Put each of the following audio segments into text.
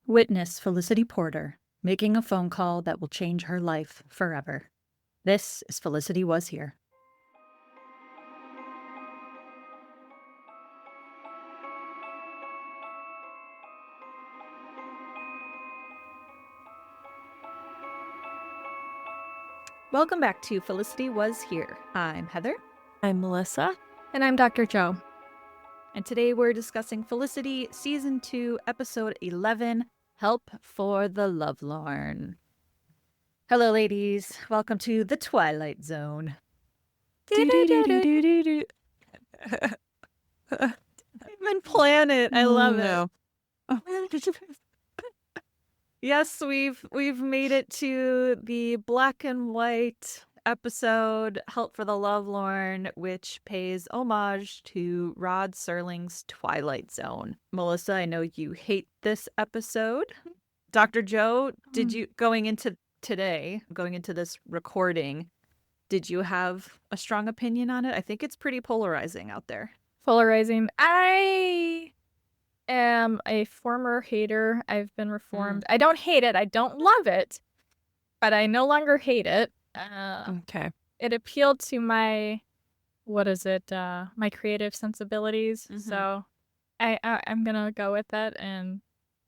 Witness Felicity Porter making a phone call that will change her life forever. This is Felicity Was Here. Welcome back to Felicity Was Here. I'm Heather. I'm Melissa. And I'm Dr. Joe. And today we're discussing Felicity Season 2, Episode 11, Help for the Lovelorn. Hello, ladies. Welcome to the Twilight Zone. I've been planning it. I love it. Yes, we've made it to the black and white episode Help for the Lovelorn, which pays homage to Rod Serling's Twilight Zone. Melissa, I know you hate this episode. Dr. Joe, did you going into this recording, did you have a strong opinion on it? I think it's pretty polarizing out there. Polarizing. I am a former hater. I've been reformed. I don't hate it. I don't love it, but I no longer hate it. Okay. It appealed to my, my creative sensibilities. Mhm. So I'm gonna go with that and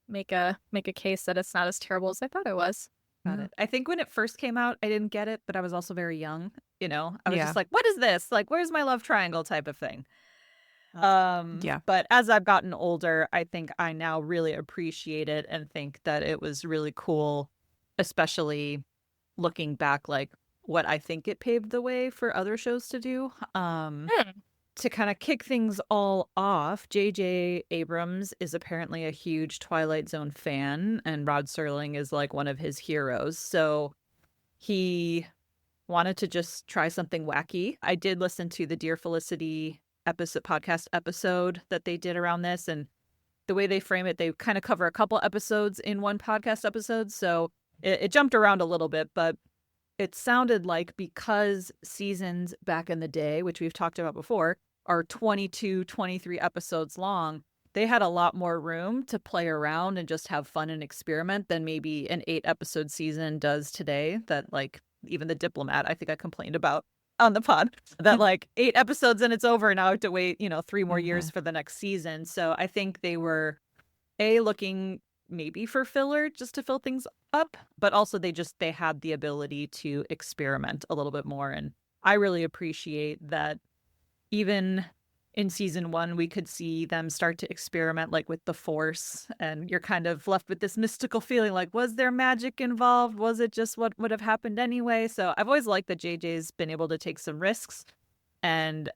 make a case that it's not as terrible as I thought it was. Got it. I think when it first came out, I didn't get it, but I was also very young. I was Yeah. just like, what is this? Like, where's my love triangle type of thing? Yeah. But as I've gotten older, I think I now really appreciate it and think that it was really cool, especially looking back, like what I think it paved the way for other shows to do. To kind of kick things all off, JJ Abrams is apparently a huge Twilight Zone fan, and Rod Serling is like one of his heroes. So he wanted to just try something wacky. I did listen to the Dear Felicity podcast episode that they did around this, and the way they frame it, they kind of cover a couple episodes in one podcast episode. So it jumped around a little bit, but it sounded like because seasons back in the day, which we've talked about before, are 22, 23 episodes long, they had a lot more room to play around and just have fun and experiment than maybe an 8-episode season does today. That, like, even The Diplomat, I think I complained about on the pod, that like 8 episodes and it's over, and now I have to wait, 3 more years for the next season. So I think they were looking maybe for filler just to fill things up, but also they had the ability to experiment a little bit more. And I really appreciate that even in season 1, we could see them start to experiment, like with the Force, and you're kind of left with this mystical feeling, like, was there magic involved? Was it just what would have happened anyway? So I've always liked that JJ's been able to take some risks, and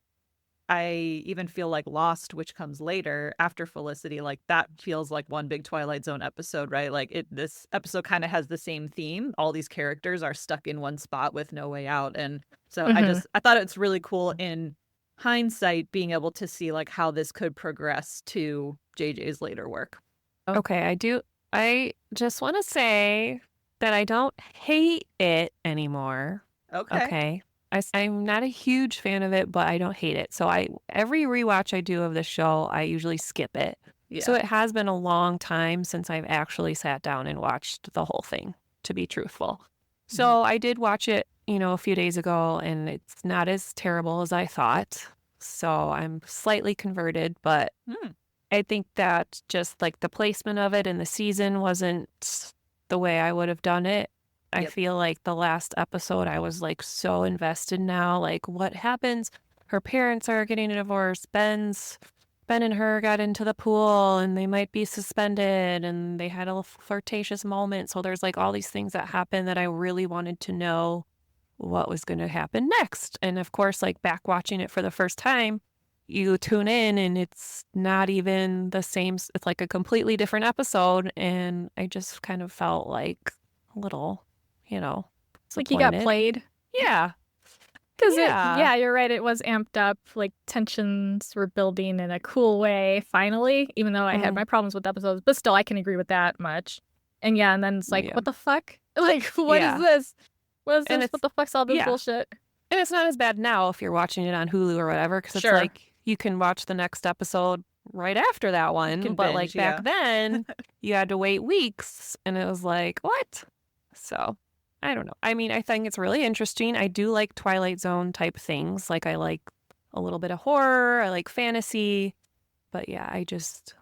I even feel like Lost, which comes later after Felicity, like that feels like one big Twilight Zone episode, right? Like this episode kind of has the same theme. All these characters are stuck in one spot with no way out. And so I thought it's really cool in hindsight being able to see like how this could progress to JJ's later work. Okay, I just want to say that I don't hate it anymore. Okay. I'm not a huge fan of it, but I don't hate it. So every rewatch I do of the show, I usually skip it. Yeah. So it has been a long time since I've actually sat down and watched the whole thing, to be truthful. So I did watch it, a few days ago, and it's not as terrible as I thought. So I'm slightly converted, but I think that just like the placement of it in the season wasn't the way I would have done it. I feel like the last episode, I was like so invested now. Like, what happens? Her parents are getting a divorce. Ben and her got into the pool, and they might be suspended, and they had a flirtatious moment. So there's like all these things that happen that I really wanted to know what was going to happen next. And of course, like back watching it for the first time, you tune in and it's not even the same. It's like a completely different episode. And I just kind of felt like a little, It's like you got played. Yeah. Because you're right. It was amped up. Like tensions were building in a cool way, finally, even though I had my problems with episodes, but still I can agree with that much. And and then it's like, what the fuck? Like, what is this? What is this? What the fuck's all this bullshit? And it's not as bad now if you're watching it on Hulu or whatever, because it's like you can watch the next episode right after that one. Can But binge, like yeah. back then, you had to wait weeks, and it was like, what? So I don't know. I mean, I think it's really interesting. I do like Twilight Zone type things. Like I like a little bit of horror. I like fantasy. But yeah, I just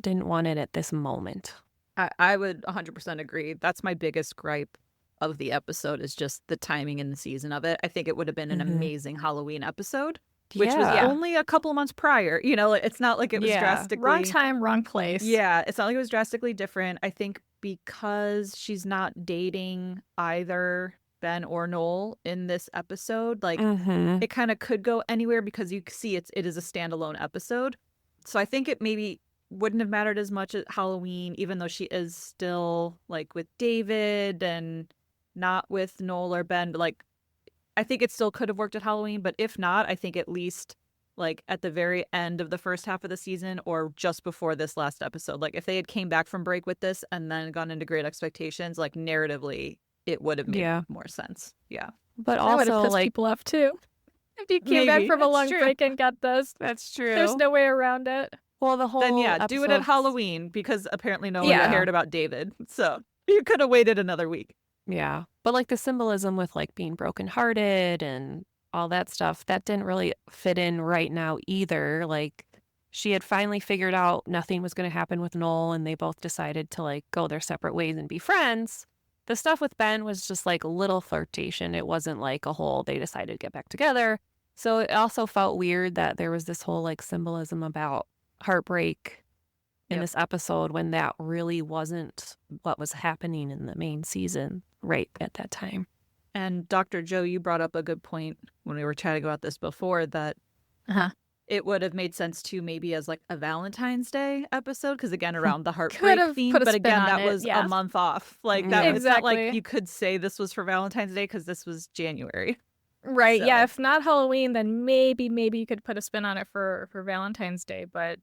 didn't want it at this moment. I would 100% agree. That's my biggest gripe of the episode is just the timing and the season of it. I think it would have been an amazing Halloween episode, which was only a couple months prior. You know, it's not like it was drastically... Wrong time, wrong place. Yeah, it's not like it was drastically different. I think because she's not dating either Ben or Noel in this episode, like it kind of could go anywhere because you see it is a standalone episode. So I think it maybe wouldn't have mattered as much at Halloween, even though she is still like with David and not with Noel or Ben. But like, I think it still could have worked at Halloween. But if not, I think at least like at the very end of the first half of the season or just before this last episode, like if they had came back from break with this and then gone into Great Expectations, like narratively, it would have made more sense. Yeah. But that also would have pissed like people off too. If you came back from a long break and got this, that's true. There's no way around it. Well, the whole then do it at Halloween because apparently no one cared about David. So you could have waited another week. Yeah. But like the symbolism with like being brokenhearted and all that stuff, that didn't really fit in right now either. Like she had finally figured out nothing was going to happen with Noel and they both decided to like go their separate ways and be friends. The stuff with Ben was just like a little flirtation. It wasn't like a whole they decided to get back together. So it also felt weird that there was this whole like symbolism about heartbreak in this episode when that really wasn't what was happening in the main season right at that time. And Dr. Joe, you brought up a good point when we were chatting about this before that it would have made sense too maybe as like a Valentine's Day episode because again around the heartbreak theme, but again that was a month off. Like that was not like you could say this was for Valentine's Day because this was January. Right. So. Yeah. If not Halloween, then maybe you could put a spin on it for Valentine's Day. But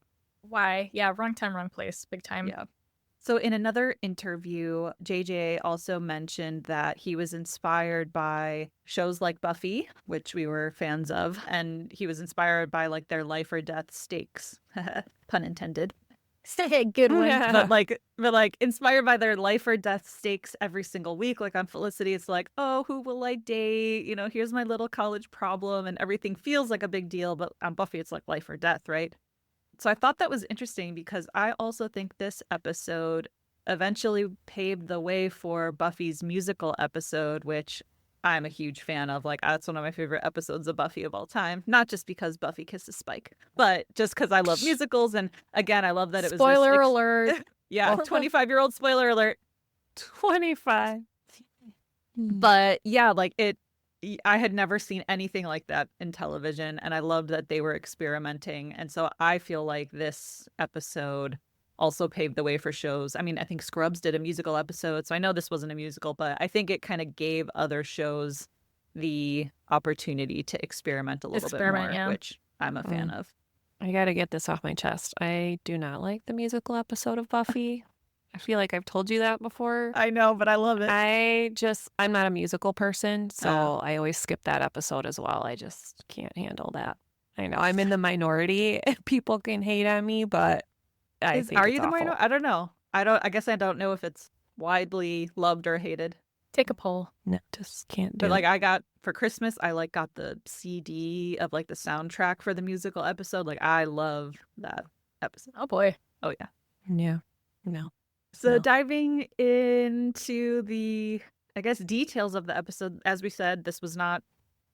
why? Yeah. Wrong time, wrong place. Big time. Yeah. So in another interview, JJ also mentioned that he was inspired by shows like Buffy, which we were fans of, and he was inspired by like their life or death stakes, pun intended. Good one. Yeah. But like inspired by their life or death stakes every single week. Like on Felicity, it's like, oh, who will I date? You know, here's my little college problem, and everything feels like a big deal. But on Buffy, it's like life or death, right? So I thought that was interesting because I also think this episode eventually paved the way for Buffy's musical episode, which I'm a huge fan of. Like, that's one of my favorite episodes of Buffy of all time. Not just because Buffy kisses Spike, but just because I love musicals. And again, I love that it was spoiler alert. Yeah, 25-year-old spoiler alert. 25. But yeah, like I had never seen anything like that in television, and I loved that they were experimenting. And so I feel like this episode also paved the way for shows. I mean, I think Scrubs did a musical episode, so I know this wasn't a musical, but I think it kind of gave other shows the opportunity to experiment a little bit more, which I'm a fan of. I gotta get this off my chest. I do not like the musical episode of Buffy. I feel like I've told you that before. I know, but I love it. I'm not a musical person, so I always skip that episode as well. I just can't handle that. I know I'm in the minority. People can hate on me, but I think are it's you the awful. minority? I don't know. I guess I don't know if it's widely loved or hated. Take a poll. No, just can't do it. But like it. I got for Christmas, I like got the CD of like the soundtrack for the musical episode. Like I love that episode. Oh boy. Oh yeah. Yeah. No. So diving into the, I guess, details of the episode, as we said, this was not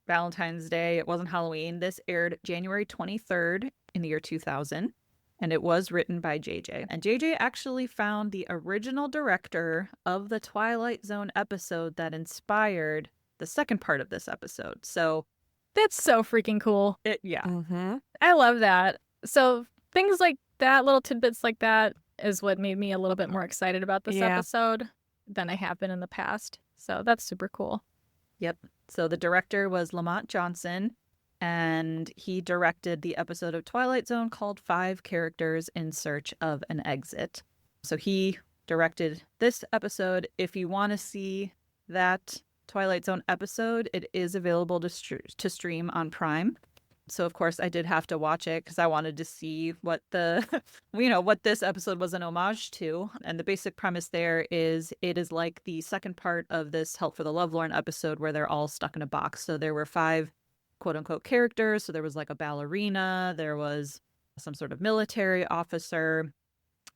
Valentine's Day. It wasn't Halloween. This aired January 23rd in the year 2000, and it was written by JJ. And JJ actually found the original director of the Twilight Zone episode that inspired the second part of this episode. So that's so freaking cool. I love that. So things like that, little tidbits like that, is what made me a little bit more excited about this episode than I have been in the past. So that's super cool. Yep. So the director was Lamont Johnson, and he directed the episode of Twilight Zone called 5 Characters in Search of an Exit. So he directed this episode. If you want to see that Twilight Zone episode, it is available to stream on Prime. So of course I did have to watch it because I wanted to see what the, what this episode was an homage to. And the basic premise there is it is like the second part of this Help for the Lovelorn episode where they're all stuck in a box. So there were 5 quote unquote characters. So there was like a ballerina, there was some sort of military officer,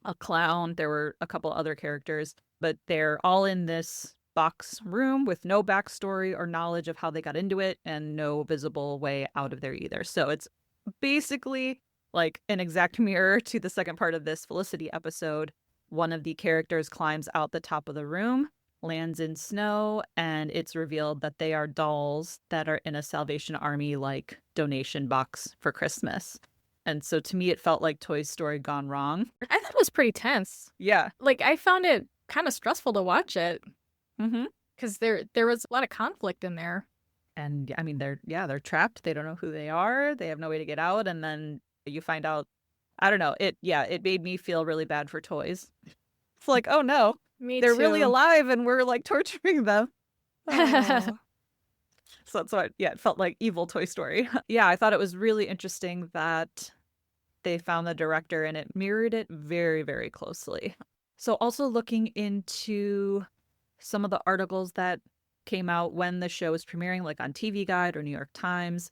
a clown. There were a couple other characters, but they're all in this box room with no backstory or knowledge of how they got into it and no visible way out of there either. So it's basically like an exact mirror to the second part of this Felicity episode. One of the characters climbs out the top of the room, lands in snow, and it's revealed that they are dolls that are in a Salvation Army like donation box for Christmas. And so to me, it felt like Toy Story gone wrong. I thought it was pretty tense. Yeah. Like, I found it kind of stressful to watch it. Because there was a lot of conflict in there. And I mean, they're trapped. They don't know who they are. They have no way to get out. And then you find out, I don't know. It made me feel really bad for toys. It's like, oh no, they're really alive and we're like torturing them. Oh. So that's why, it felt like evil Toy Story. Yeah, I thought it was really interesting that they found the director and it mirrored it very, very closely. So also looking into some of the articles that came out when the show was premiering, like on TV Guide or New York Times,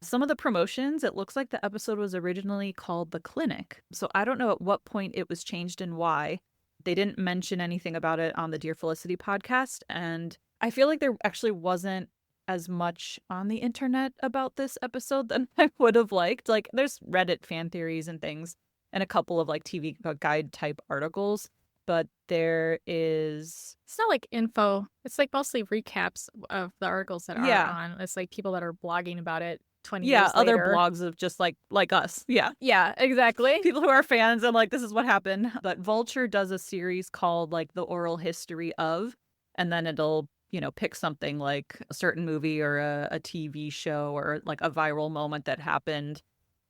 some of the promotions, it looks like the episode was originally called The Clinic. So I don't know at what point it was changed and why. They didn't mention anything about it on the Dear Felicity podcast. And I feel like there actually wasn't as much on the internet about this episode than I would have liked. Like, there's Reddit fan theories and things and a couple of like TV Guide type articles. But there is... It's not like info. It's like mostly recaps of the articles that are on. It's like people that are blogging about it 20 years later. Yeah, other blogs of just like us. Yeah. Yeah, exactly. People who are fans and like, this is what happened. But Vulture does a series called like The Oral History of, and then it'll, pick something like a certain movie or a TV show or like a viral moment that happened.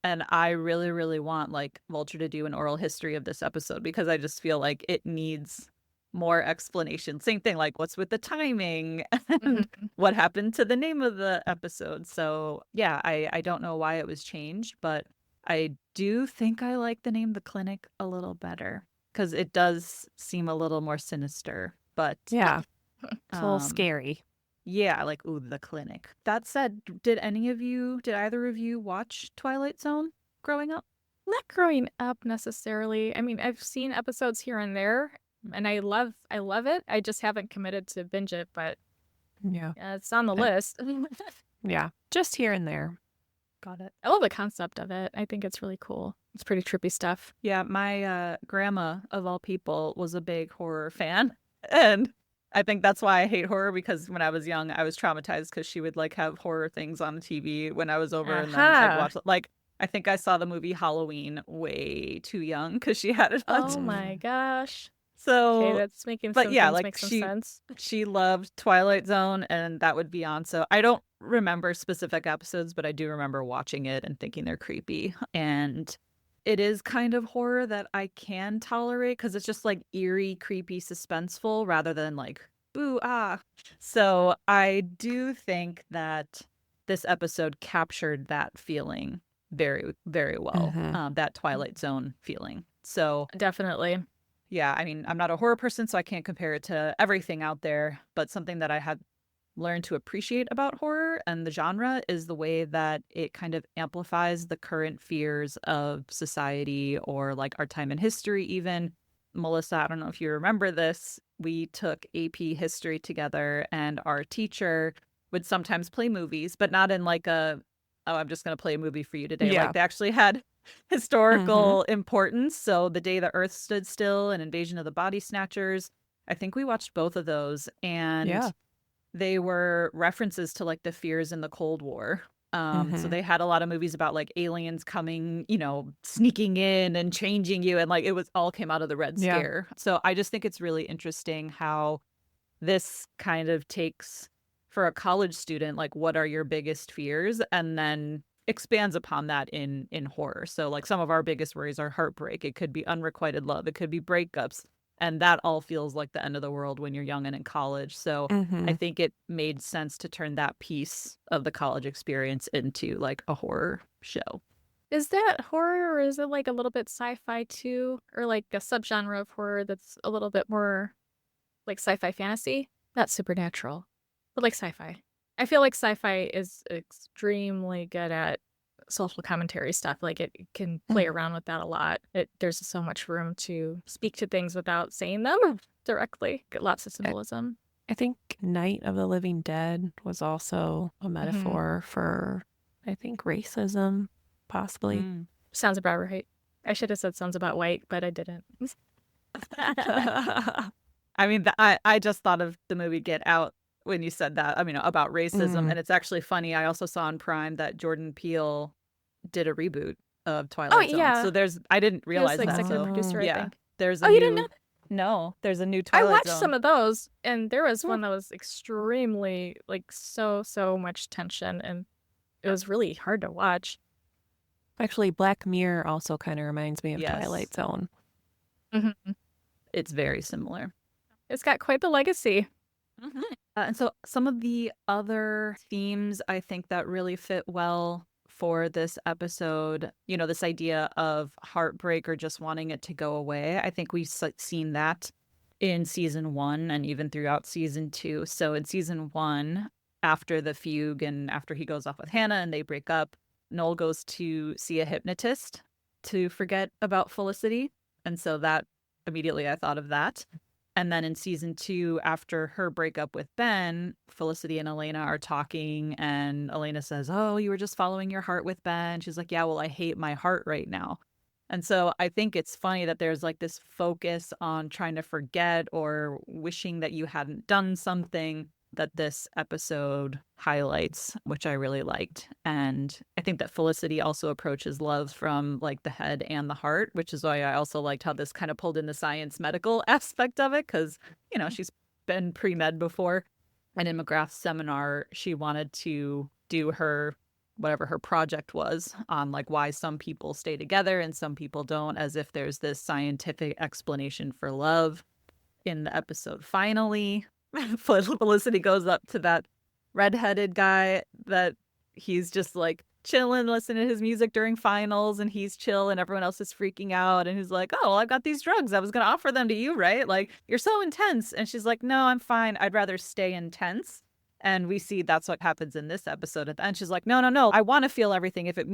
And I really, really want like Vulture to do an oral history of this episode because I just feel like it needs more explanation. Same thing, like what's with the timing and what happened to the name of the episode. So yeah, I don't know why it was changed, but I do think I like the name The Clinic a little better because it does seem a little more sinister. But yeah, it's a little scary. Yeah, like, ooh, The Clinic. That said, did either of you watch Twilight Zone growing up? Not growing up necessarily. I mean, I've seen episodes here and there, and I love it. I just haven't committed to binge it, but yeah, it's on the list. Yeah, just here and there. Got it. I love the concept of it. I think it's really cool. It's pretty trippy stuff. Yeah, my grandma, of all people, was a big horror fan, and I think that's why I hate horror, because when I was young, I was traumatized because she would like have horror things on the TV when I was over, and then I'd watch it. Like, I think I saw the movie Halloween way too young because she had it on. Oh my gosh. So, okay, that's making some sense. She loved Twilight Zone, and that would be on. So I don't remember specific episodes, but I do remember watching it and thinking they're creepy. And it is kind of horror that I can tolerate because it's just like eerie, creepy, suspenseful rather than like, boo, ah. So I do think that this episode captured that feeling very, very well, that Twilight Zone feeling. So definitely. Yeah, I mean, I'm not a horror person, so I can't compare it to everything out there, but something that I have learned to appreciate about horror and the genre is the way that it kind of amplifies the current fears of society or like our time in history even. Melissa, I don't know if you remember this, we took AP history together and our teacher would sometimes play movies, but not in like a, oh, I'm just going to play a movie for you today. Yeah. Like they actually had historical importance. So The Day the Earth Stood Still and Invasion of the Body Snatchers, I think we watched both of those, and they were references to like the fears in the Cold War. So they had a lot of movies about like aliens coming, you know, sneaking in and changing you, and like it was all came out of the Red Scare. So I just think it's really interesting how this kind of takes, for a college student, like what are your biggest fears, and then expands upon that in horror. So like some of our biggest worries are heartbreak. It could be unrequited love. It could be breakups. And that all feels like the end of the world when you're young and in college. So I think it made sense to turn that piece of the college experience into like a horror show. Is that horror, or is it like a little bit sci-fi too? Or like a subgenre of horror that's a little bit more like sci-fi fantasy? Not supernatural, but like sci-fi. I feel like sci-fi is extremely good at social commentary stuff. Like it can play around with that a lot. There's so much room to speak to things without saying them directly. Get lots of symbolism. I think Night of the Living Dead was also a metaphor for, I think, racism, possibly. Sounds about right. I should have said sounds about white, but I didn't. I mean, I just thought of the movie Get Out when you said that. I mean, about racism. And it's actually funny. I also saw on Prime that Jordan Peele did a reboot of Twilight Zone. Yeah. So I didn't realize like that. Executive producer, I think. There's you didn't know that? No, there's a new Twilight Zone. I watched some of those, and there was one that was extremely, like, so much tension, and it was really hard to watch. Actually, Black Mirror also kind of reminds me of Twilight Zone. It's very similar. It's got quite the legacy. And so some of the other themes I think that really fit well for this episode, you know, this idea of heartbreak or just wanting it to go away. I think we've seen that in season 1 and even throughout season 2. So in season 1, after the fugue and after he goes off with Hannah and they break up, Noel goes to see a hypnotist to forget about Felicity. And so that immediately I thought of that. And then in season 2, after her breakup with Ben, Felicity and Elena are talking, and Elena says, "Oh, you were just following your heart with Ben." She's like, "Yeah, well, I hate my heart right now." And so I think it's funny that there's like this focus on trying to forget or wishing that you hadn't done something that this episode highlights, which I really liked. And I think that Felicity also approaches love from like the head and the heart, which is why I also liked how this kind of pulled in the science medical aspect of it, because, you know, she's been pre-med before. And in McGrath's seminar, she wanted to do her, whatever her project was, on like why some people stay together and some people don't, as if there's this scientific explanation for love. In the episode, finally, Felicity goes up to that redheaded guy that he's just like chilling, listening to his music during finals, and he's chill and everyone else is freaking out. And he's like, "Oh, well, I've got these drugs. I was going to offer them to you, right? Like, you're so intense." And she's like, "No, I'm fine. I'd rather stay intense." And we see that's what happens in this episode at the end. She's like, no, I want to feel everything. If it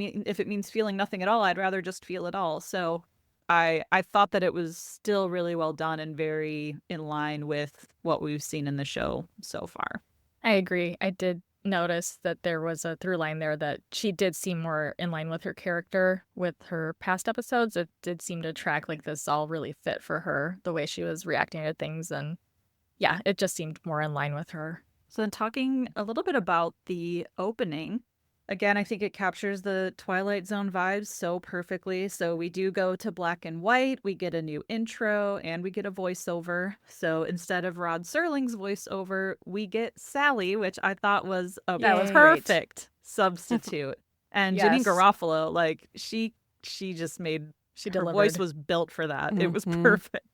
means feeling nothing at all, I'd rather just feel it all. So I thought that it was still really well done and very in line with what we've seen in the show so far. I agree. I did notice that there was a through line there that she did seem more in line with her character with her past episodes. It did seem to track like this all really fit for her, the way she was reacting to things. And yeah, it just seemed more in line with her. So then talking a little bit about the opening, again, I think it captures the Twilight Zone vibes so perfectly. So we do go to black and white, we get a new intro, and we get a voiceover. So instead of Rod Serling's voiceover, we get Sally, which I thought was a perfect substitute. And Janeane Garofalo, like she just made, her voice was built for that. It was perfect.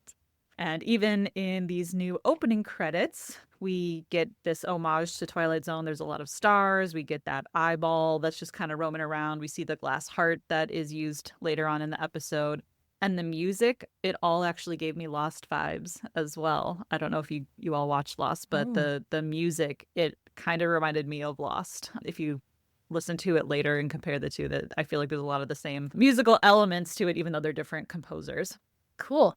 And even in these new opening credits, we get this homage to Twilight Zone. There's a lot of stars. We get that eyeball that's just kind of roaming around. We see the glass heart that is used later on in the episode. And the music, it all actually gave me Lost vibes as well. I don't know if you all watched Lost, but the music, it kind of reminded me of Lost. If you listen to it later and compare the two, that I feel like there's a lot of the same musical elements to it, even though they're different composers. Cool.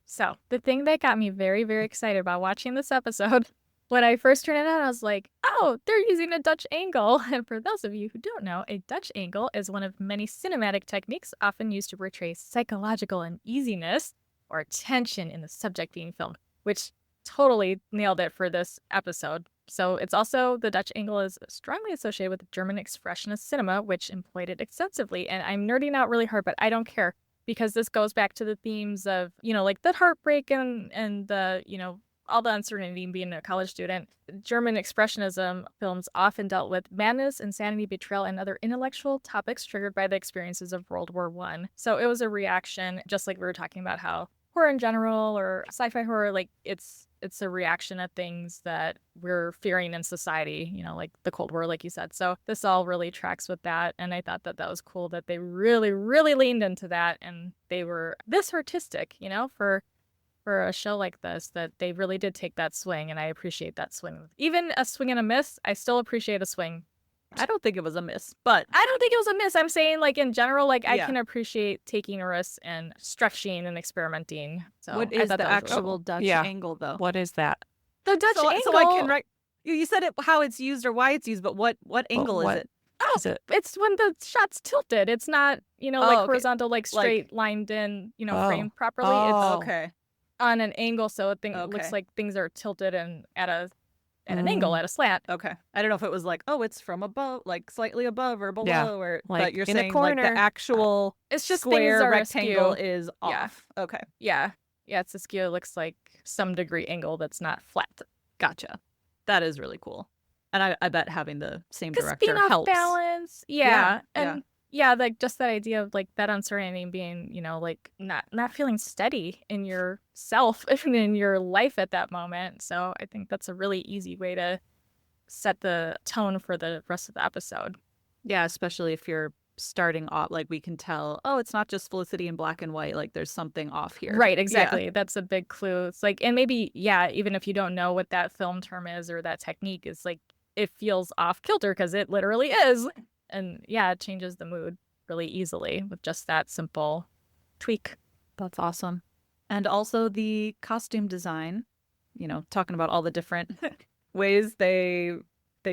So the thing that got me very, very excited about watching this episode, when I first turned it on, I was like, oh, they're using a Dutch angle. And for those of you who don't know, a Dutch angle is one of many cinematic techniques often used to portray psychological uneasiness or tension in the subject being filmed, which totally nailed it for this episode. So it's also, the Dutch angle is strongly associated with German expressionist cinema, which employed it extensively. And I'm nerding out really hard, but I don't care, because this goes back to the themes of, you know, like the heartbreak and the, you know, all the uncertainty being a college student. German expressionism films often dealt with madness, insanity, betrayal, and other intellectual topics triggered by the experiences of World War I. So it was a reaction, just like we were talking about how horror in general or sci-fi horror, like it's a reaction to things that we're fearing in society, you know, like the Cold War, like you said. So this all really tracks with that. And I thought that was cool that they really, really leaned into that. And they were this artistic, you know, for a show like this, that they really did take that swing. And I appreciate that swing. Even a swing and a miss, I still appreciate a swing. I don't think it was a miss, but I don't think it was a miss. I'm saying, like, in general, like, I can appreciate taking a risk and stretching and experimenting. So what is the actual Dutch angle, though? What is that? The Dutch angle. So I can write. You said it how it's used or why it's used, but what angle is it? Oh, it's when the shot's tilted. It's not, you know, like horizontal, like straight lined in, you know, framed properly. It's on an angle, so it looks like things are tilted and at an angle, at a slant. Okay. I don't know if it was like, it's from above, like slightly above or below, or like but you're in saying a corner. Like the actual it's just square rectangle is off. Yeah. Okay. Yeah. Yeah, it's askew. It looks like some degree angle that's not flat. Gotcha. That is really cool. And I bet having the same director being off helps. balance. Yeah. And like just that idea of like that uncertainty being, you know, like not feeling steady in yourself and in your life at that moment. So I think that's a really easy way to set the tone for the rest of the episode. Yeah, especially if you're starting off, like we can tell, it's not just Felicity in black and white, like there's something off here. Right, exactly. Yeah. That's a big clue. It's like, and maybe, even if you don't know what that film term is or that technique is, like it feels off kilter because it literally is. And it changes the mood really easily with just that simple tweak. That's awesome. And also the costume design, you know, talking about all the different ways they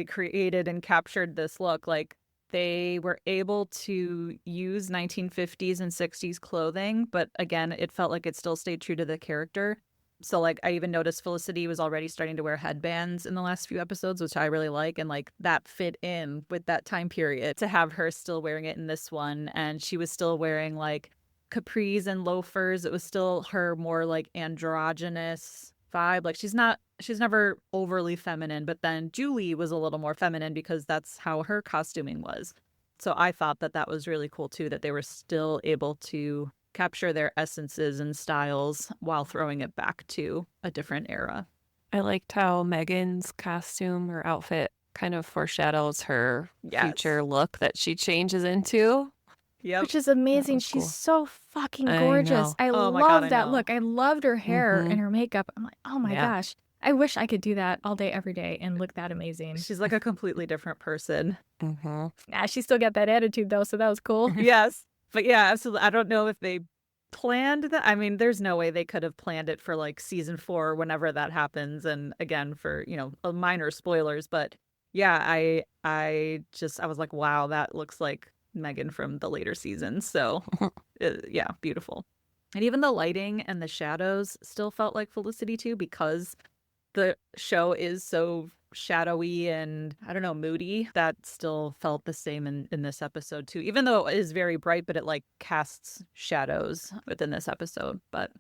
created and captured this look. Like they were able to use 1950s and 60s clothing, but again, it felt like it still stayed true to the character. So, like, I even noticed Felicity was already starting to wear headbands in the last few episodes, which I really like. And, like, that fit in with that time period to have her still wearing it in this one. And she was still wearing, like, capris and loafers. It was still her more, like, androgynous vibe. Like, she's never overly feminine. But then Julie was a little more feminine because that's how her costuming was. So I thought that was really cool, too, that they were still able to capture their essences and styles while throwing it back to a different era. I liked how Megan's costume or outfit kind of foreshadows her future look that she changes into. Yep. Which is amazing. She's so fucking gorgeous. I love that look. I loved her hair and her makeup. I'm like, oh my gosh. I wish I could do that all day, every day and look that amazing. She's like a completely different person. She still got that attitude though, so that was cool. Yes. But yeah, absolutely. I don't know if they planned that. I mean, there's no way they could have planned it for like season 4, whenever that happens. And again, for, you know, minor spoilers. But yeah, I was like, wow, that looks like Megan from the later seasons. So yeah, beautiful. And even the lighting and the shadows still felt like Felicity too, because the show is so shadowy and, I don't know, moody. That still felt the same in this episode too, even though it is very bright, but it like casts shadows within this episode. But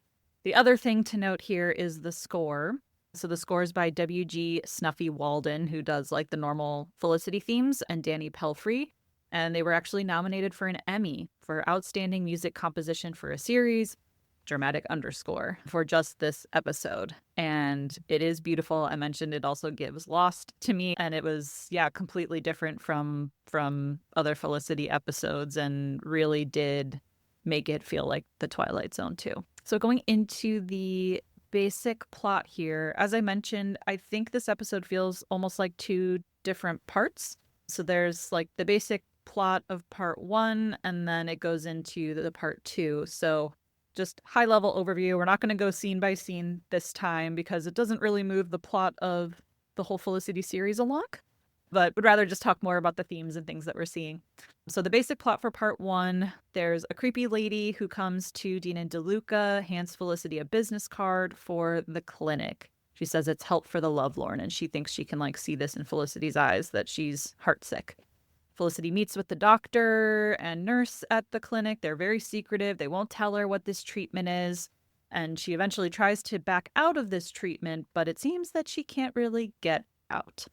the other thing to note here is the score. So the score is by W.G. Snuffy Walden, who does like the normal Felicity themes, and Danny Pelfrey. And they were actually nominated for an Emmy for Outstanding Music Composition for a Series, dramatic underscore, for just this episode. And it is beautiful. I mentioned it also gives Lost to me, and it was completely different from other Felicity episodes, and really did make it feel like the Twilight Zone too. So going into the basic plot here, as I mentioned, I think this episode feels almost like 2 different parts. So there's like the basic plot of part 1, and then it goes into the part 2. So just high level overview. We're not going to go scene by scene this time because it doesn't really move the plot of the whole Felicity series along, but would rather just talk more about the themes and things that we're seeing. So the basic plot for part 1, there's a creepy lady who comes to Dean and DeLuca, hands Felicity a business card for the clinic. She says it's help for the Lovelorn, and she thinks she can like see this in Felicity's eyes that she's heartsick. Felicity meets with the doctor and nurse at the clinic. They're very secretive. They won't tell her what this treatment is. And she eventually tries to back out of this treatment, but it seems that she can't really get out.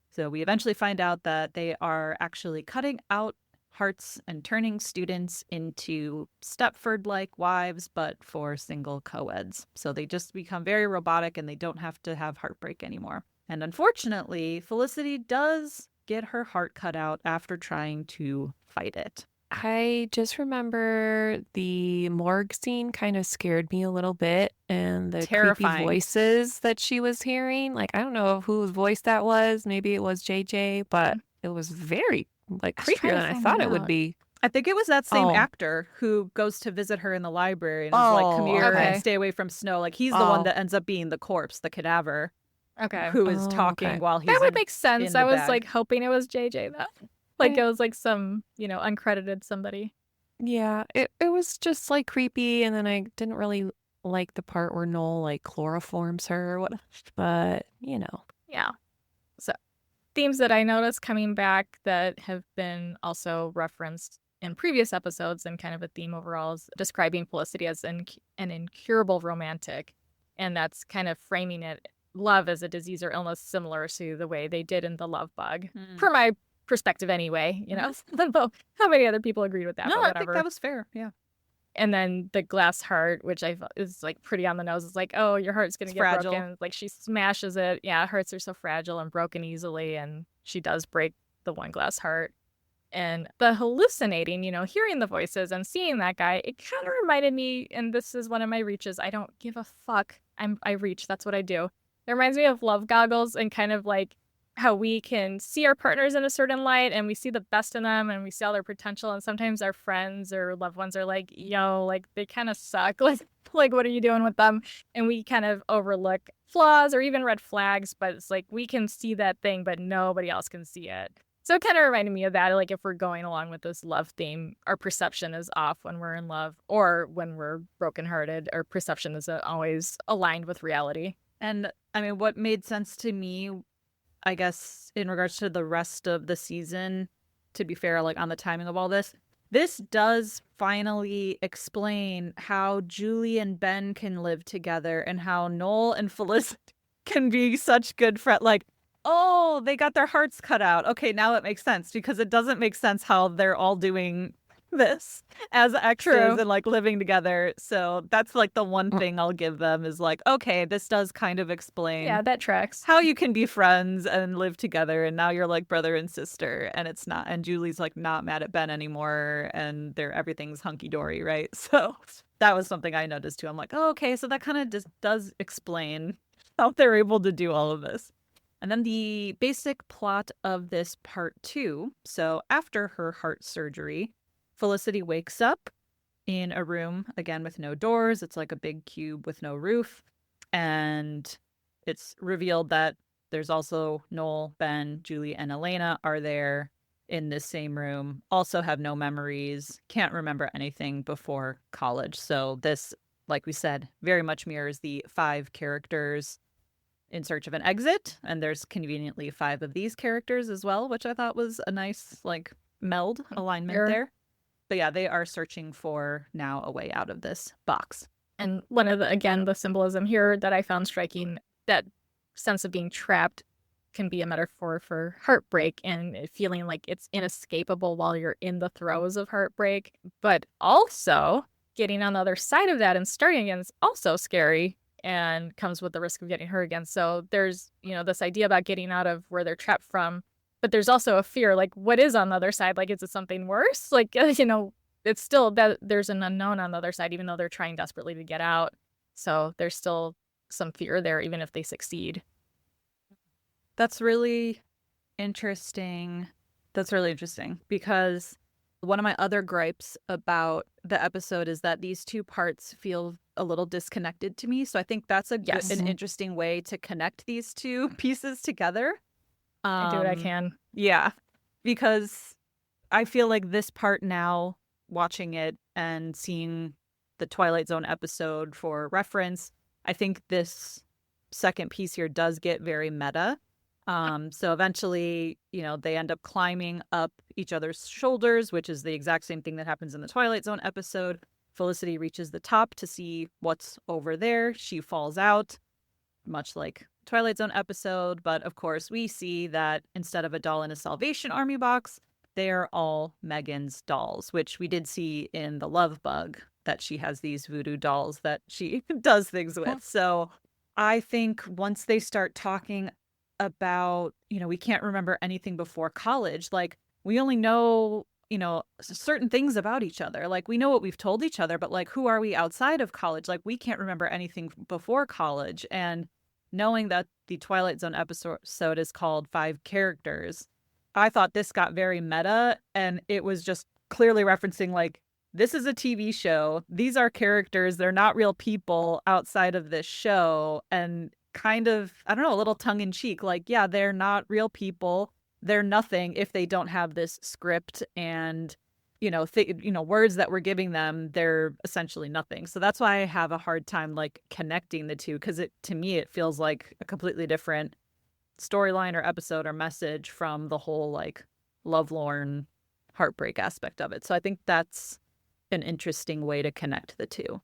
So we eventually find out that they are actually cutting out hearts and turning students into Stepford-like wives, but for single co-eds. So they just become very robotic and they don't have to have heartbreak anymore. And unfortunately, Felicity does get her heart cut out after trying to fight it. I just remember the morgue scene kind of scared me a little bit, and the Terrifying creepy voices that she was hearing. Like, I don't know whose voice that was. Maybe it was JJ, but it was very creepier than I thought it would be. I think it was that same actor who goes to visit her in the library and is like, come here and stay away from snow. Like, he's the one that ends up being the corpse, the cadaver. Okay. Who is talking while he's that would make sense. I was like hoping it was JJ though. Like it was like some, uncredited somebody. Yeah, it was just like creepy, and then I didn't really like the part where Noel like chloroforms her or what, but Yeah. So themes that I noticed coming back that have been also referenced in previous episodes and kind of a theme overall is describing Felicity as an incurable romantic, and that's kind of framing it love as a disease or illness similar to the way they did in The Love Bug. Per my perspective anyway, I don't know how many other people agreed with that. No, but whatever. I think that was fair. Yeah. And then the glass heart, which I is like pretty on the nose. It's like, oh, your heart's gonna get fragile. Broken. Like she smashes it. Yeah, hearts are so fragile and broken easily, and she does break the one glass heart. And the hallucinating, hearing the voices and seeing that guy, it kind of reminded me, and this is one of my reaches. I don't give a fuck. I reach. That's what I do. It reminds me of Love Goggles and kind of like how we can see our partners in a certain light and we see the best in them and we see all their potential. And sometimes our friends or loved ones are like, yo, like they kind of suck. Like, what are you doing with them? And we kind of overlook flaws or even red flags, but it's like we can see that thing, but nobody else can see it. So it kind of reminded me of that. Like if we're going along with this love theme, our perception is off when we're in love, or when we're brokenhearted, our perception isn't always aligned with reality. And I mean, what made sense to me, I guess, in regards to the rest of the season, to be fair, like on the timing of all this does finally explain how Julie and Ben can live together and how Noel and Felicity can be such good friends. Like, oh, they got their hearts cut out. Okay, now it makes sense, because it doesn't make sense how they're all doing this as extras and like living together. So that's like the one thing I'll give them is like, okay, this does kind of explain that tracks how you can be friends and live together, and now you're like brother and sister, and it's not, and Julie's like not mad at Ben anymore, and everything's hunky-dory, right? So that was something I noticed too. I'm like, oh, okay, so that kind of just does explain how they're able to do all of this. And then the basic plot of this part 2. So after her heart surgery, Felicity wakes up in a room, again, with no doors. It's like a big cube with no roof. And it's revealed that there's also Noel, Ben, Julie, and Elena are there in this same room. Also have no memories, can't remember anything before college. So this, like we said, very much mirrors the 5 characters in search of an exit. And there's conveniently 5 of these characters as well, which I thought was a nice, like, meld alignment there. But yeah, they are searching for now a way out of this box. And one of the symbolism here that I found striking, that sense of being trapped can be a metaphor for heartbreak and feeling like it's inescapable while you're in the throes of heartbreak. But also getting on the other side of that and starting again is also scary and comes with the risk of getting hurt again. So there's, this idea about getting out of where they're trapped from. But there's also a fear, like, what is on the other side? Like, is it something worse? Like, it's still that there's an unknown on the other side, even though they're trying desperately to get out. So there's still some fear there, even if they succeed. That's really interesting. Because one of my other gripes about the episode is that these 2 parts feel a little disconnected to me. So I think that's an interesting way to connect these 2 pieces together. I do what I can. Yeah, because I feel like this part now, watching it and seeing the Twilight Zone episode for reference, I think this second piece here does get very meta. So eventually, they end up climbing up each other's shoulders, which is the exact same thing that happens in the Twilight Zone episode. Felicity reaches the top to see what's over there. She falls out, much like Twilight Zone episode, but of course we see that instead of a doll in a Salvation Army box, they're all Megan's dolls, which we did see in the Love Bug, that she has these voodoo dolls that she does things with. So I think once they start talking about, we can't remember anything before college. Like, we only know, certain things about each other. Like, we know what we've told each other, but like, who are we outside of college? Like, we can't remember anything before college. And knowing that the Twilight Zone episode is called 5 Characters, I thought this got very meta, and it was just clearly referencing, like, this is a TV show. These are characters. They're not real people outside of this show. And kind of, I don't know, a little tongue in cheek, like, yeah, they're not real people. They're nothing if they don't have this script and, words that we're giving them. They're essentially nothing. So that's why I have a hard time like connecting the two, because to me, it feels like a completely different storyline or episode or message from the whole like Lovelorn heartbreak aspect of it. So I think that's an interesting way to connect the two.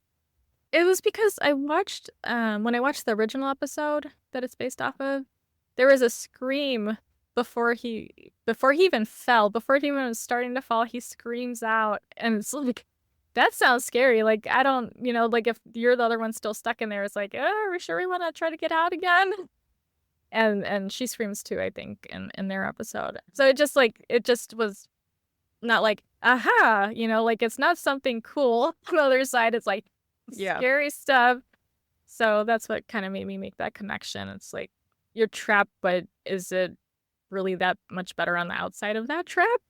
It was because I watched when I watched the original episode that it's based off of, there was a scream before he even fell, before he even was starting to fall. He screams out, and it's like, that sounds scary. Like, I don't, like, if you're the other one still stuck in there, it's like, are we sure we want to try to get out again? And she screams too, I think, in their episode. So it just was not like, aha, like, it's not something cool. On the other side, it's like scary stuff. So that's what kind of made me make that connection. It's like, you're trapped, but is it really that much better on the outside of that trap?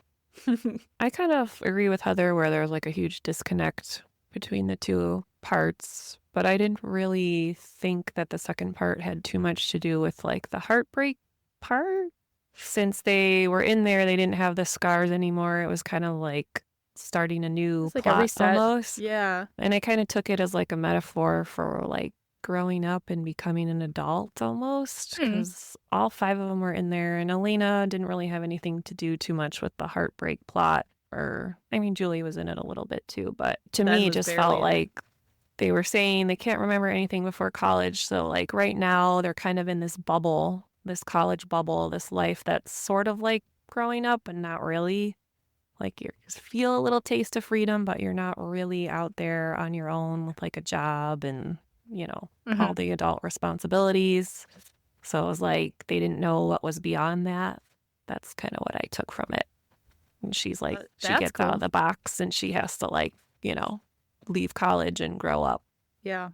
I kind of agree with Heather where there's like a huge disconnect between the two parts, but I didn't really think that the second part had too much to do with like the heartbreak part. Since they were in there, they didn't have the scars anymore. It was kind of like starting a new like plot a reset. Almost. Yeah. And I kind of took it as like a metaphor for like growing up and becoming an adult almost, because all 5 of them were in there, and Elena didn't really have anything to do too much with the heartbreak plot. Or, I mean, Julie was in it a little bit too, but to me, it just felt like they were saying they can't remember anything before college. So like right now, they're kind of in this bubble, this college bubble, this life that's sort of like growing up and not really. Like, you feel a little taste of freedom, but you're not really out there on your own with like a job and, all the adult responsibilities. So it was like they didn't know what was beyond that. That's kind of what I took from it. And she's like, she gets out of the box and she has to like, leave college and grow up. Yeah.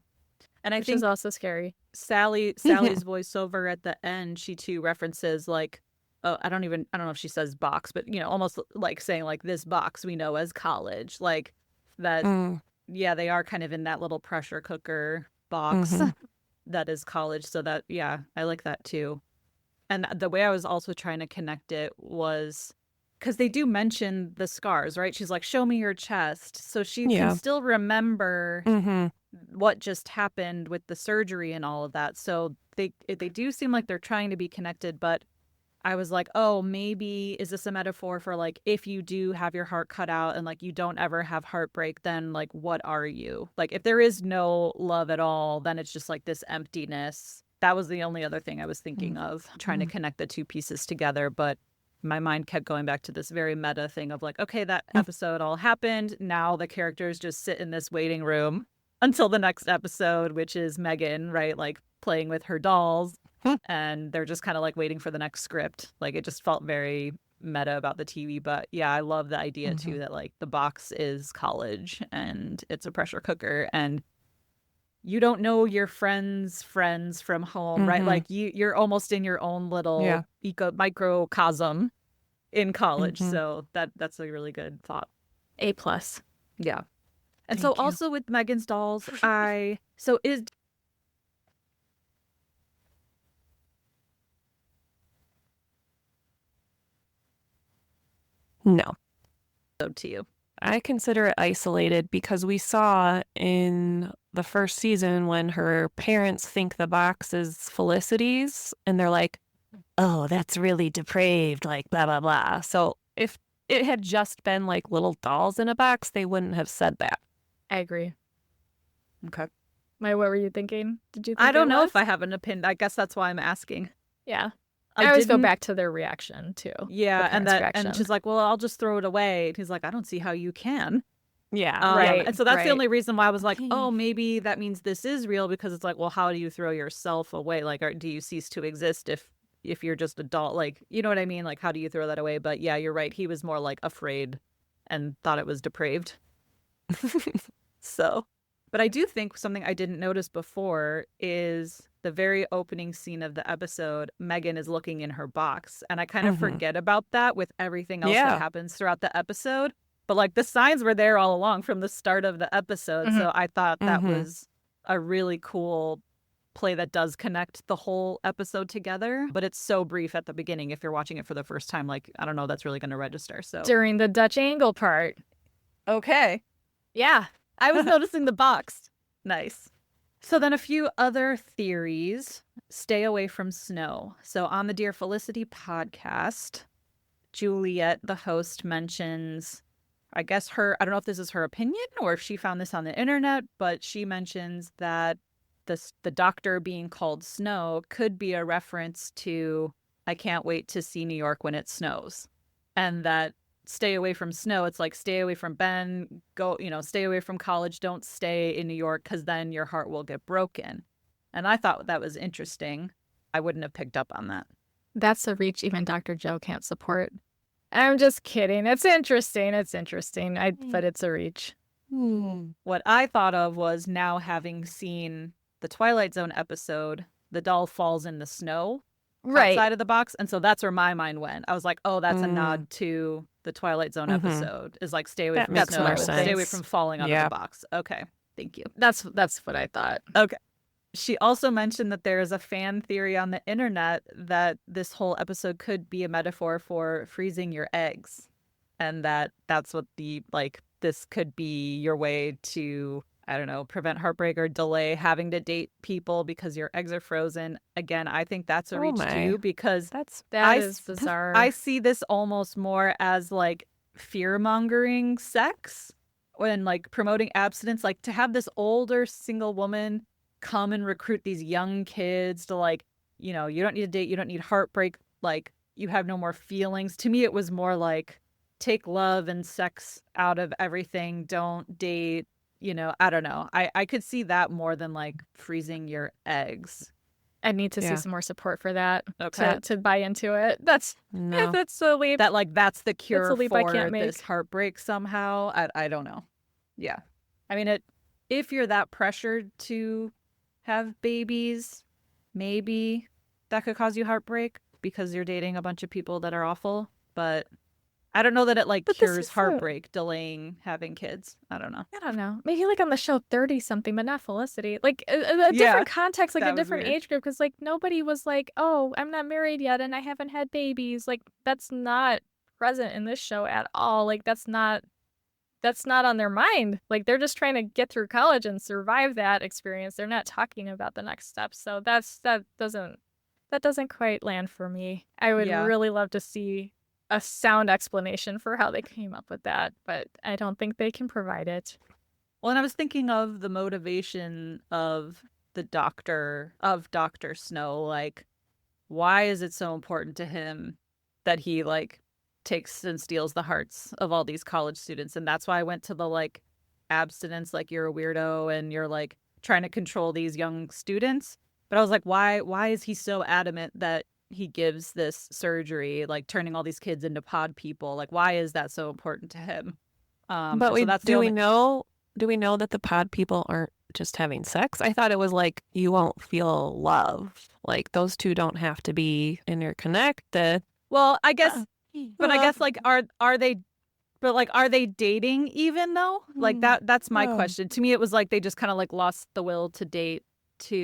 And I Which think is also scary. Sally's voiceover at the end, she too references like, I don't know if she says box, but almost like saying like, this box we know as college, like that. Yeah, they are kind of in that little pressure cooker box that is college. So that, yeah, I like that too. And the way I was also trying to connect it was because they do mention the scars, right? She's like, show me your chest. So she can still remember what just happened with the surgery and all of that. So they do seem like they're trying to be connected, but I was like, oh, maybe is this a metaphor for like, if you do have your heart cut out and like you don't ever have heartbreak, then like, what are you? Like, if there is no love at all, then it's just like this emptiness. That was the only other thing I was thinking of, trying to connect the two pieces together. But my mind kept going back to this very meta thing of like, okay, that episode all happened. Now the characters just sit in this waiting room until the next episode, which is Megan, right? Like playing with her dolls. And they're just kind of like waiting for the next script. Like, it just felt very meta about the TV. But yeah, I love the idea too that like the box is college and it's a pressure cooker and you don't know your friends from home, right? Like you're almost in your own little microcosm in college. So that's a really good thought. A+. Yeah. And so also with Megan's dolls, No. To you. I consider it isolated because we saw in the first season when her parents think the box is Felicity's and they're like, oh, that's really depraved, like blah, blah, blah. So if it had just been like little dolls in a box, they wouldn't have said that. I agree. Okay. What were you thinking? Did you think I don't know if I have an opinion. I guess that's why I'm asking. Yeah. I always go back to their reaction too. Yeah, and she's like, well, I'll just throw it away. And he's like, I don't see how you can. Yeah, right. And so that's the only reason why I was like, oh, maybe that means this is real, because it's like, well, how do you throw yourself away? Like, do you cease to exist if you're just adult? Like, you know what I mean? Like, how do you throw that away? But yeah, you're right. He was more like afraid and thought it was depraved. So, but I do think something I didn't notice before is the very opening scene of the episode, Megan is looking in her box. And I kind of forget about that with everything else that happens throughout the episode. But like the signs were there all along from the start of the episode. So I thought that was a really cool play that does connect the whole episode together. But it's so brief at the beginning. If you're watching it for the first time, like, I don't know, that's really going to register. So during the Dutch angle part. Okay. Yeah. I was noticing the box. Nice. So then a few other theories. Stay away from snow. So on the Dear Felicity podcast, Juliet, the host, mentions, I guess I don't know if this is her opinion or if she found this on the internet, but she mentions that the doctor being called Snow could be a reference to I can't wait to see New York when it snows. And that stay away from snow, it's like stay away from Ben, stay away from college, don't stay in New York because then your heart will get broken. And I thought that was interesting. I wouldn't have picked up on that. That's a reach even Dr. Joe can't support. I'm just kidding. It's interesting. But it's a reach. What I thought of was, now having seen the Twilight Zone episode, the doll falls in the snow outside of the box. And so that's where my mind went. I was like, oh, that's a nod to the Twilight Zone episode. Is like, stay away from snow, stay away from falling out of the box. Okay. Thank you. That's what I thought. Okay. She also mentioned that there is a fan theory on the internet that this whole episode could be a metaphor for freezing your eggs. And that's what this could be your way to, I don't know, prevent heartbreak or delay having to date people because your eggs are frozen. Again, I think that's a reach too, because that is bizarre. I see this almost more as like fear-mongering sex when like promoting abstinence, like to have this older single woman come and recruit these young kids to like, you don't need to date, you don't need heartbreak, like you have no more feelings. To me, it was more like take love and sex out of everything, don't date, I don't know. I could see that more than like freezing your eggs. I need to see some more support for that okay. to buy into it. That's a leap. That's the cure for this heartbreak somehow. I don't know. Yeah. I mean, if you're that pressured to have babies, maybe that could cause you heartbreak because you're dating a bunch of people that are awful. But I don't know that it cures heartbreak, delaying having kids. I don't know. Maybe like on the show 30-something, but not Felicity. Like a different context, like a different age group. Because like nobody was like, oh, I'm not married yet and I haven't had babies. Like that's not present in this show at all. Like that's not on their mind. Like they're just trying to get through college and survive that experience. They're not talking about the next step. So that doesn't quite land for me. I would really love to see a sound explanation for how they came up with that, but I don't think they can provide it. Well, and I was thinking of the motivation of Dr. Snow. Like, why is it so important to him that he like takes and steals the hearts of all these college students? And that's why I went to the like abstinence, like you're a weirdo and you're like trying to control these young students. But I was like, why is he so adamant that he gives this surgery, like turning all these kids into pod people? Like, why is that so important to him? But do we know that the pod people aren't just having sex? I thought it was like you won't feel love. Like those two don't have to be interconnected. Well, I guess, but I guess like are they? But like, are they dating even though? Like that's my question. To me, it was like they just kind of like lost the will to date.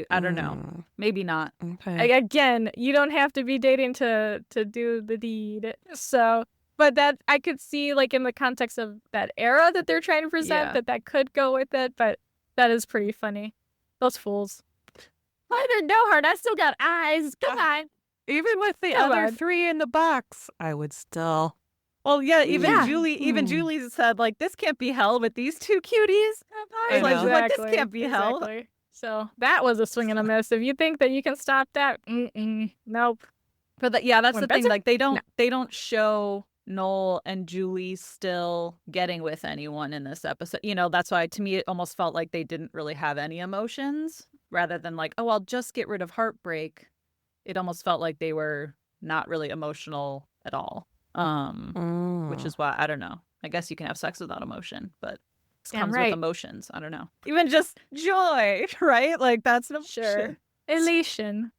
I don't know. Maybe not. Okay. Again, you don't have to be dating to do the deed. So, but that I could see like in the context of that era that they're trying to present that could go with it. But that is pretty funny. Those fools. I didn't know her. I still got eyes. Come on. Even with the other three in the box, I would still. Well, yeah, Julie said, like, this can't be hell with these two cuties. I was like, this can't be hell. So that was a swing and a miss. If you think that you can stop that, nope. But that's When the thing. Ben's Like they don't show Noel and Julie still getting with anyone in this episode. That's why to me it almost felt like they didn't really have any emotions rather than like, oh, I'll just get rid of heartbreak. It almost felt like they were not really emotional at all. Which is why I don't know. I guess you can have sex without emotion, but it comes with emotions. I don't know. Even just joy, right? Like that's an emotion. Sure. Elation.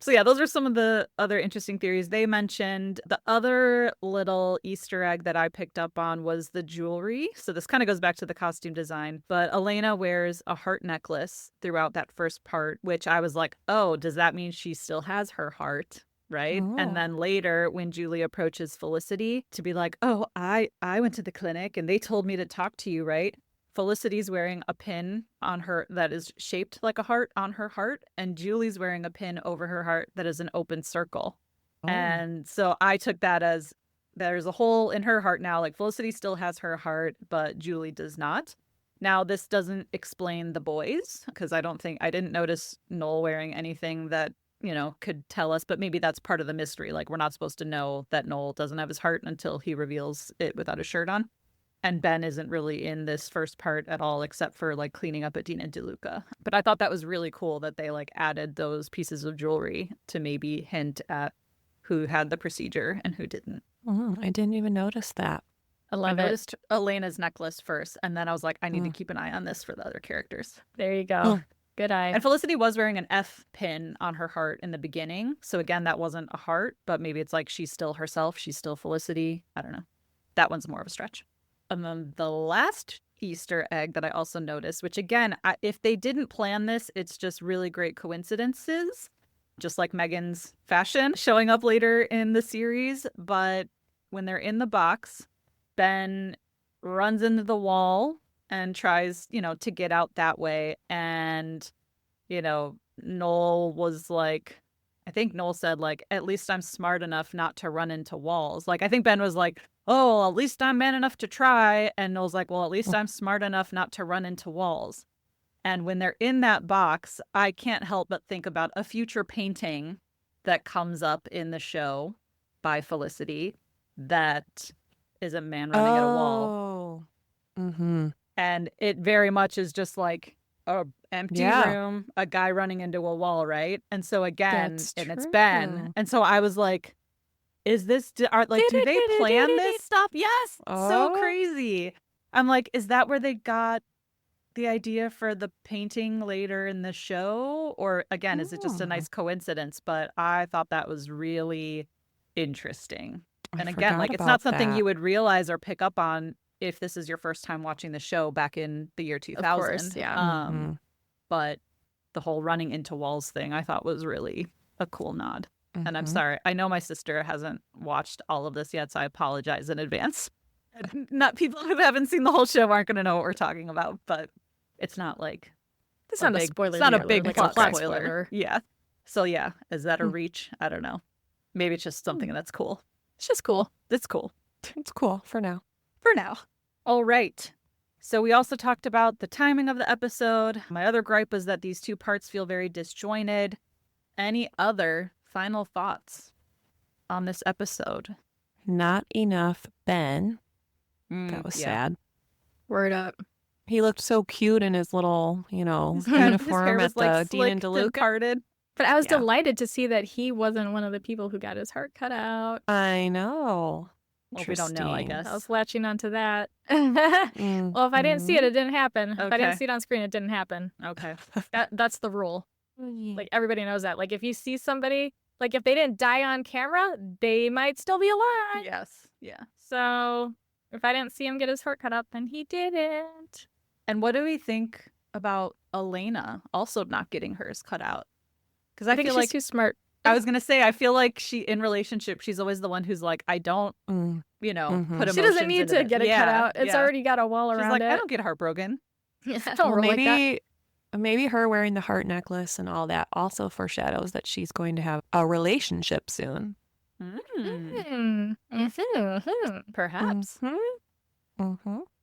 So yeah, those are some of the other interesting theories they mentioned. The other little Easter egg that I picked up on was the jewelry. So this kind of goes back to the costume design, but Elena wears a heart necklace throughout that first part, which I was like, oh, does that mean she still has her heart? Right. Oh. And then later when Julie approaches Felicity to be like, oh, I went to the clinic and they told me to talk to you, right? Felicity's wearing a pin on her that is shaped like a heart on her heart, and Julie's wearing a pin over her heart that is an open circle. Oh. And so I took that as there's a hole in her heart now. Like Felicity still has her heart, but Julie does not. Now, this doesn't explain the boys because I didn't notice Noel wearing anything that, could tell us, but maybe that's part of the mystery. Like we're not supposed to know that Noel doesn't have his heart until he reveals it without a shirt on. And Ben isn't really in this first part at all, except for like cleaning up at Dean and DeLuca. But I thought that was really cool that they like added those pieces of jewelry to maybe hint at who had the procedure and who didn't. I didn't even notice that. I noticed Elena's necklace first, and then I was like, I need to keep an eye on this for the other characters. There you go. Good eye. And Felicity was wearing an F pin on her heart in the beginning. So again, that wasn't a heart, but maybe it's like she's still herself. She's still Felicity. I don't know. That one's more of a stretch. And then the last Easter egg that I also noticed, which again, if they didn't plan this, it's just really great coincidences, just like Megan's fashion showing up later in the series. But when they're in the box, Ben runs into the wall and tries, to get out that way. And, Noel was like, I think Noel said, like, at least I'm smart enough not to run into walls. Like, I think Ben was like, oh, well, at least I'm man enough to try. And Noel's like, well, at least I'm smart enough not to run into walls. And when they're in that box, I can't help but think about a future painting that comes up in the show by Felicity that is a man running at a wall. Mm-hmm. And it very much is just like a empty room, a guy running into a wall, right? And so again, it's Ben. And so I was like, is this, do they plan this stuff? Yes. So crazy. I'm like, is that where they got the idea for the painting later in the show? Or again, is it just a nice coincidence? But I thought that was really interesting. And again, like, it's not something you would realize or pick up on if this is your first time watching the show back in the year 2000. Of course, yeah. But the whole running into walls thing I thought was really a cool nod. And I'm sorry. I know my sister hasn't watched all of this yet, so I apologize in advance. Not people who haven't seen the whole show aren't going to know what we're talking about, but it's not like it's not a spoiler. It's not a big like plot spoiler. spoiler. Yeah. So yeah, is that a reach? I don't know. Maybe it's just something that's cool. It's just cool. It's cool. It's cool for now. For now. All right. So we also talked about the timing of the episode. My other gripe was that these two parts feel very disjointed. Any other final thoughts on this episode? Not enough Ben. That was sad. Word up. He looked so cute in his little, uniform at the Dean and DeLuca. But I was delighted to see that he wasn't one of the people who got his heart cut out. I know. Well, we don't know, I guess. I was latching onto that. Well, if I didn't see it, it didn't happen. Okay. If I didn't see it on screen, it didn't happen. Okay. That's the rule. Like, everybody knows that. Like, if you see somebody, like, if they didn't die on camera, they might still be alive. Yes. Yeah. So if I didn't see him get his heart cut out, then he didn't. And what do we think about Elena also not getting hers cut out? Because I think feel she's like too smart. I was gonna say, I feel like in relationship, she's always the one who's like, I don't, put emotions. She doesn't need to get it cut out. It's already got a wall around it. I don't get heartbroken. I don't roll like that. Maybe her wearing the heart necklace and all that also foreshadows that she's going to have a relationship soon. Perhaps.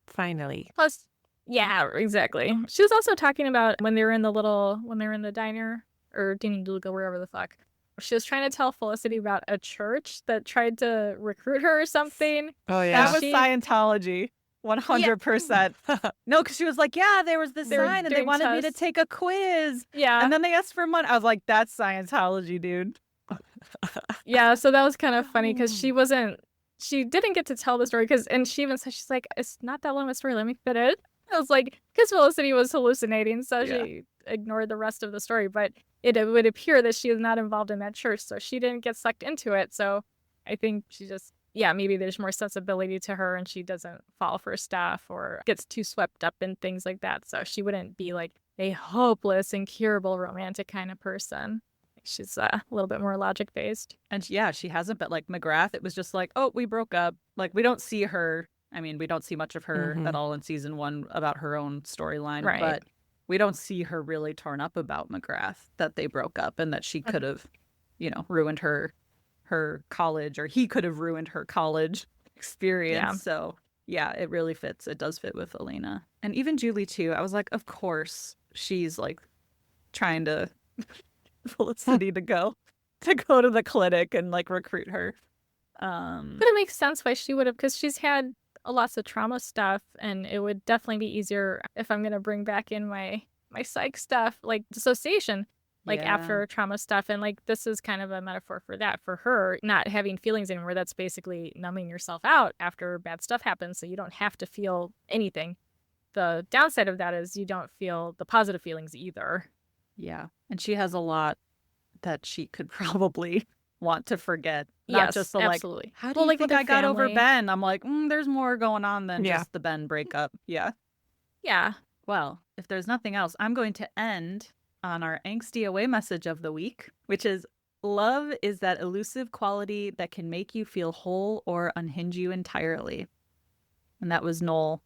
Finally. Plus, yeah, exactly. She was also talking about when they were in the diner or Dean and DeLuca, wherever the fuck. she was trying to tell Felicity about a church that tried to recruit her or something. Oh, yeah. That was Scientology. 100%. No, because she was like, yeah, there was this sign and they wanted me to take a quiz. Yeah. And then they asked for money. I was like, that's Scientology, dude. Yeah, so that was kind of funny because she didn't get to tell the story and she even said, she's like, it's not that long of a story. Let me fit it. I was like, because Felicity was hallucinating, so she ignored the rest of the story. But it would appear that she is not involved in that church, so she didn't get sucked into it. So I think she just, maybe there's more sensibility to her and she doesn't fall for stuff or gets too swept up in things like that. So she wouldn't be like a hopeless, incurable romantic kind of person. She's a little bit more logic based. And she hasn't, but like McGrath, it was just like, oh, we broke up. Like, we don't see her. I mean, we don't see much of her at all in season 1 about her own storyline, right. But we don't see her really torn up about McGrath, that they broke up and that she could have, ruined her college, or he could have ruined her college experience. Yeah. So yeah, it really fits. It does fit with Elena. And even Julie too. I was like, of course she's like trying to Felicity to go to the clinic and like recruit her. But it makes sense why she would have, because she's had lots of trauma stuff, and it would definitely be easier if I'm going to bring back in my psych stuff, like dissociation, like after trauma stuff. And like, this is kind of a metaphor for that, for her not having feelings anymore. That's basically numbing yourself out after bad stuff happens, so you don't have to feel anything. The downside of that is you don't feel the positive feelings either. Yeah. And she has a lot that she could probably want to forget. Not just the absolutely. Like, how do you think I got over Ben? I'm like, there's more going on than just the Ben breakup. Yeah. Yeah. Well, if there's nothing else, I'm going to end on our angsty away message of the week, which is, love is that elusive quality that can make you feel whole or unhinge you entirely. And that was Noel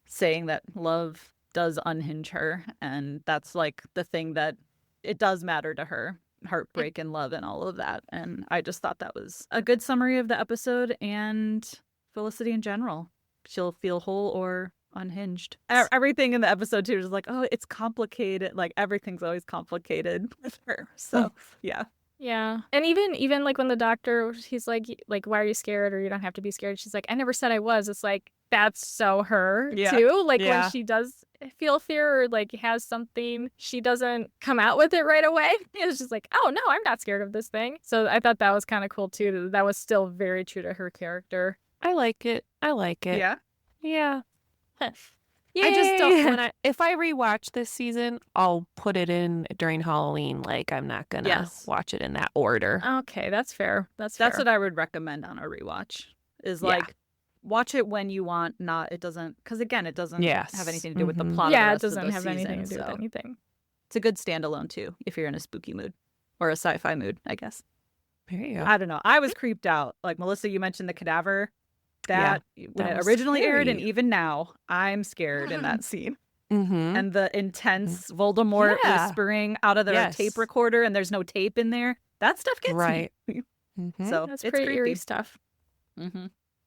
saying that love does unhinge her. And that's like the thing that it does matter to her. Heartbreak and love and all of that. And I just thought that was a good summary of the episode and Felicity in general. She'll feel whole or unhinged. Everything in the episode too is like, oh, it's complicated. Like, everything's always complicated with her. So yeah. Yeah. And even like when the doctor, he's like, why are you scared? Or you don't have to be scared. She's like, I never said I was. It's like, that's so her too. Like when she does feel fear or like has something, she doesn't come out with it right away. It's just like, oh no, I'm not scared of this thing. So I thought that was kind of cool too. That was still very true to her character. I like it. Yeah. Yeah. Yay! I just don't if I rewatch this season, I'll put it in during Halloween. Like, I'm not gonna watch it in that order. Okay, that's fair. That's what I would recommend on a rewatch. Is like, watch it when you want. Not, it doesn't, because again, it doesn't have anything to do with the plot. Yeah, it doesn't have anything to do with anything. It's a good standalone too if you're in a spooky mood or a sci-fi mood, I guess. There you go. I don't know. I was creeped out. Like, Melissa, you mentioned the cadaver. That when it originally aired, and even now, I'm scared in that scene. And the intense Voldemort whispering out of the tape recorder, and there's no tape in there. That stuff gets me. So that's it's pretty creepy. eerie stuff.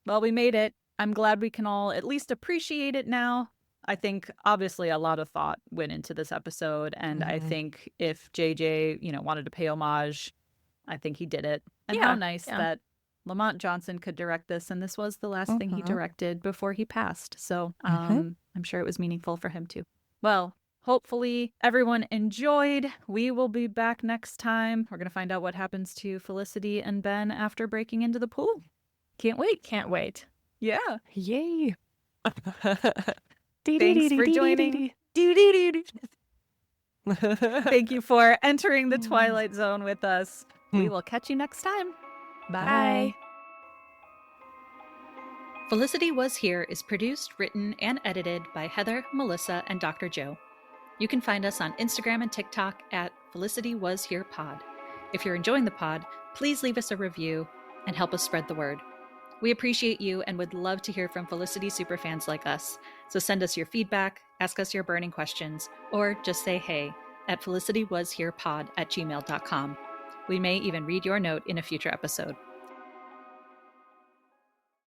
Well, we made it. I'm glad we can all at least appreciate it now. I think obviously a lot of thought went into this episode, and I think if JJ, wanted to pay homage, I think he did it. And how nice that Lamont Johnson could direct this, and this was the last thing he directed before he passed. So I'm sure it was meaningful for him too. Well, hopefully everyone enjoyed. We will be back next time. We're going to find out what happens to Felicity and Ben after breaking into the pool. Can't wait. Yeah. Yay. Thanks for joining. Thank you for entering the Twilight Zone with us. We will catch you next time. Bye. Felicity Was Here is produced, written, and edited by Heather, Melissa, and Dr. Joe. You can find us on Instagram and TikTok at Felicity Was Here Pod. If you're enjoying the pod, please leave us a review and help us spread the word. We appreciate you and would love to hear from Felicity superfans like us. So send us your feedback, ask us your burning questions, or just say hey at felicitywasherepod@gmail.com. We may even read your note in a future episode.